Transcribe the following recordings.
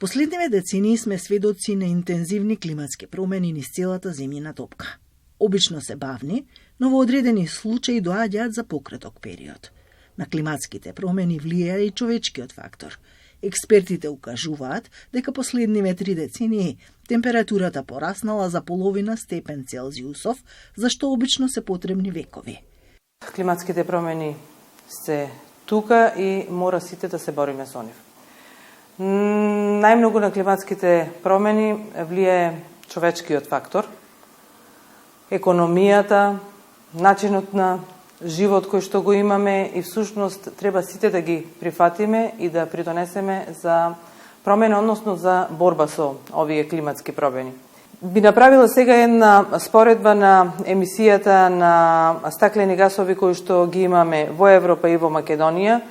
Последниве децении сме сведоци на интензивни климатски промени низ целата земјина топка. Обично се бавни, но во одредени случаи доаѓаат за пократок период. На климатските промени влијае и човечкиот фактор. Експертите укажуваат дека последниве 3 децении температурата пораснала за половина степен Целзиусов, за што обично се потребни векови. Климатските промени се тука и мора сите да се бориме со нив. Најмногу на климатските промени влијае човечкиот фактор, економијата, начинот на живот кој што го имаме и всушност треба сите да ги прифатиме и да придонесеме за промена, односно за борба со овие климатски промени. Би направила сега една споредба на емисијата на стаклени гасови кои што ги имаме во Европа и во Македонија.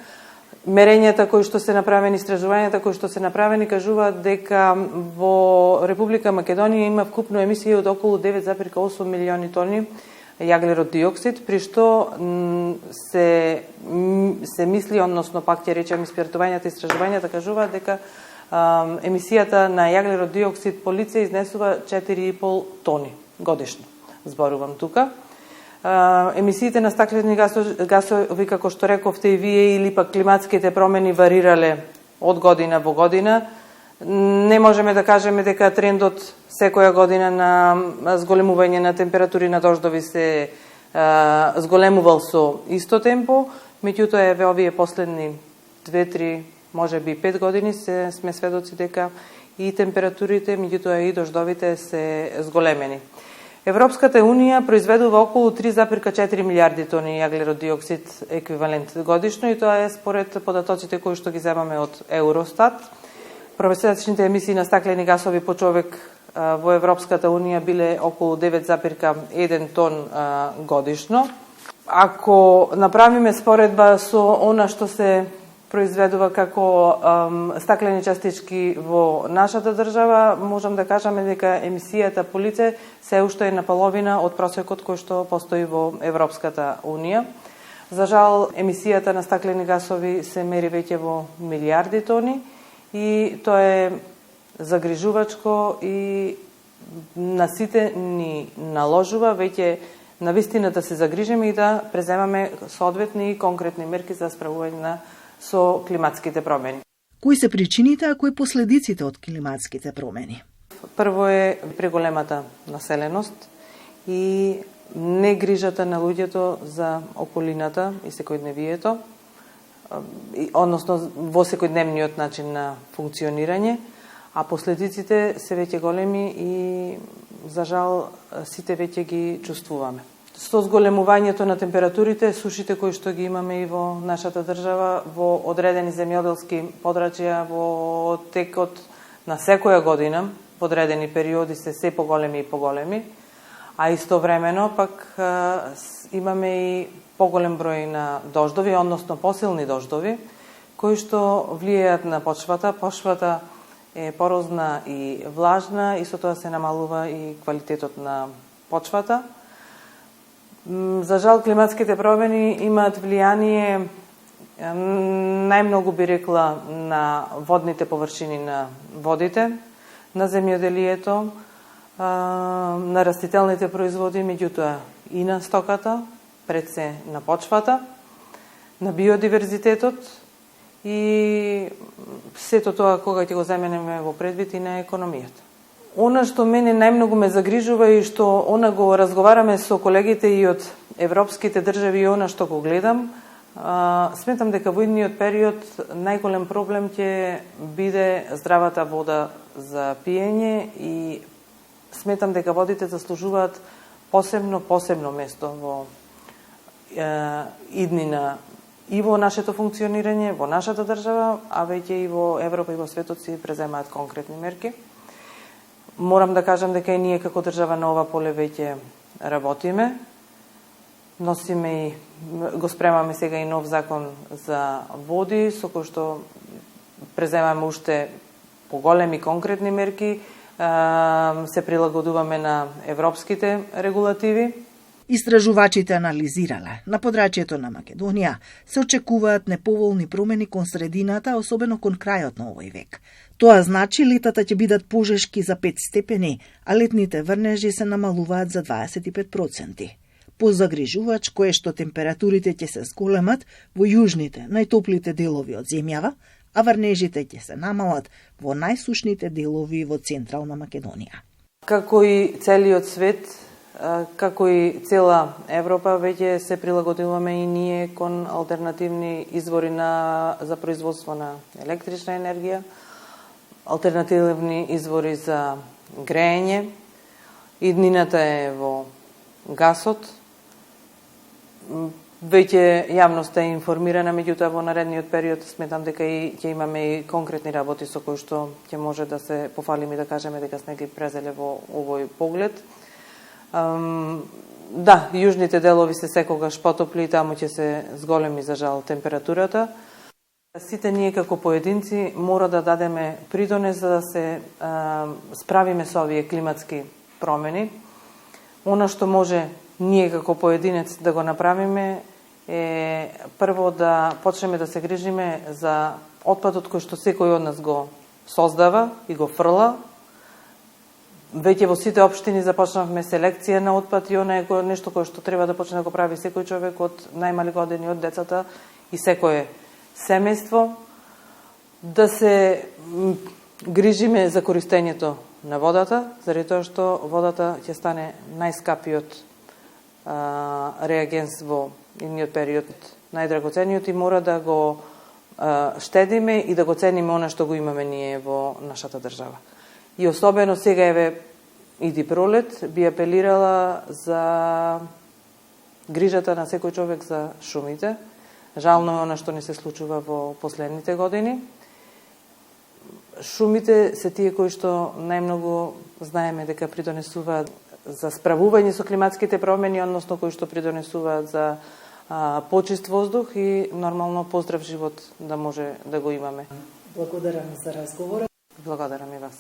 Мерењата кои што се направени, истражувањата кои што се направени кажуваат дека во Република Македонија има вкупно емисија од околу 9,8 милиони тони јаглерод диоксид, при што се мисли, односно пак ќе речем испитувањата и истражувањата кажуваат дека емисијата на јаглерод диоксид по лице изнесува 4,5 тони годишно. Зборувам тука. Емисиите на стаклени гасови, како што рековте и вие, или пак климатските промени варирале од година во година. Не можеме да кажеме дека трендот секоја година на зголемување на температури на дождови се зголемувал со исто темпо, меѓутоа во овие последни 2-3, можеби 5 години сме сведоци дека и температурите, меѓутоа и дождовите се зголемени. Европската Унија произведува околу 3,4 милиарди тони јаглерод диоксид еквивалент годишно и тоа е според податоците кои што ги земаме од Евростат. Промесечните емисии на стаклени гасови по човек во Европската Унија биле околу 9,1 тон годишно. Ако направиме споредба со она што се произведува како стаклени частички во нашата држава, можам да кажеме дека емисијата по лице се уште е на половина од просекот кој што постои во Европската Унија. За жал, емисијата на стаклени гасови се мери веќе во милиарди тони и тоа е загрижувачко и на сите ни наложува веќе на вистина да се загрижиме и да преземаме соодветни и конкретни мерки за справување со климатските промени. Кои се причините, а кои последиците од климатските промени? Прво е преголемата населеност и негрижата на луѓето за околината и секојдневието, односно во секојдневниот начин на функционирање, а последиците се веќе големи и за жал сите веќе ги чувствуваме. Со зголемувањето на температурите, сушите кои што ги имаме и во нашата држава, во одредени земјоделски подрачја, во текот на секоја година, во одредени периоди се поголеми и поголеми, а истовремено пак имаме и поголем број на дождови, односно посилни дождови, кои што влијаат на почвата. Почвата е порозна и влажна и со тоа се намалува и квалитетот на почвата. За жал, климатските промени имаат влијание, најмногу би рекла, на водните површини на водите, на земјоделието, на растителните производи, меѓутоа и на стоката, пред се на почвата, на биодиверзитетот и сето тоа кога ќе го земенеме во предвид и на економијата. Она што мене најмногу ме загрижува и што она го разговараме со колегите и од европските држави и она што го гледам, сметам дека во идниот период најголем проблем ќе биде здравата вода за пиење и сметам дека водите заслужуваат посебно место во иднина и во нашето функционирање, во нашата држава, а веќе и во Европа и во светот си преземаат конкретни мерки. Морам да кажам дека и ние како држава на ова поле веќе работиме. Носиме и го спремаме сега и нов закон за води, со кој што преземаме уште поголеми конкретни мерки, се прилагодуваме на европските регулативи. Истражувачите анализирале, на подрачјето на Македонија се очекуваат неповолни промени кон средината, особено кон крајот на овој век. Тоа значи летата ќе бидат пожешки за 5 степени, а летните врнежи се намалуваат за 25%. Позагрижувач кое што температурите ќе се зголемат во јужните, најтоплите делови од земјава, а врнежите ќе се намалат во најсушните делови во Централна Македонија. Како и целиот свет, како и цела Европа, веќе се прилагодуваме и ние кон алтернативни извори за производство на електрична енергија, алтернативни извори за грејење. Иднината е во гасот. Веќе јавноста е информирана, меѓутоа во наредниот период сметам дека и ќе имаме и конкретни работи со кои што ќе може да се пофалиме и да кажеме дека сме ги презеле во овој поглед. Да, јужните делови се секогаш потопли и таму ќе се зголеми за жал температурата. Сите ние како поединци мора да дадеме придонес за да се справиме со овие климатски промени. Она што може ние како поединец да го направиме е прво да почнеме да се грижиме за отпадот кој што секој од нас го создава и го фрла. Веќе во сите општини започнавме селекција на отпад и она е нешто кое што треба да почне да го прави секој човек од најмали години, од децата и секое семејство. Да се грижиме за користењето на водата, заради тоа што водата ќе стане најскапиот реагенс во идниот период, најдрагоцениот и мора да го штедиме и да го цениме она што го имаме ние во нашата држава. И особено сега еве иди пролет би апелирала за грижата на секој човек за шумите. Жално е она што не се случува во последните години. Шумите се тие кои што најмногу знаеме дека придонесуваат за справување со климатските промени, односно кои што придонесуваат за почист воздух и нормално поздрав живот да може да го имаме. Благодарам за разговорот. Благодарам и вас.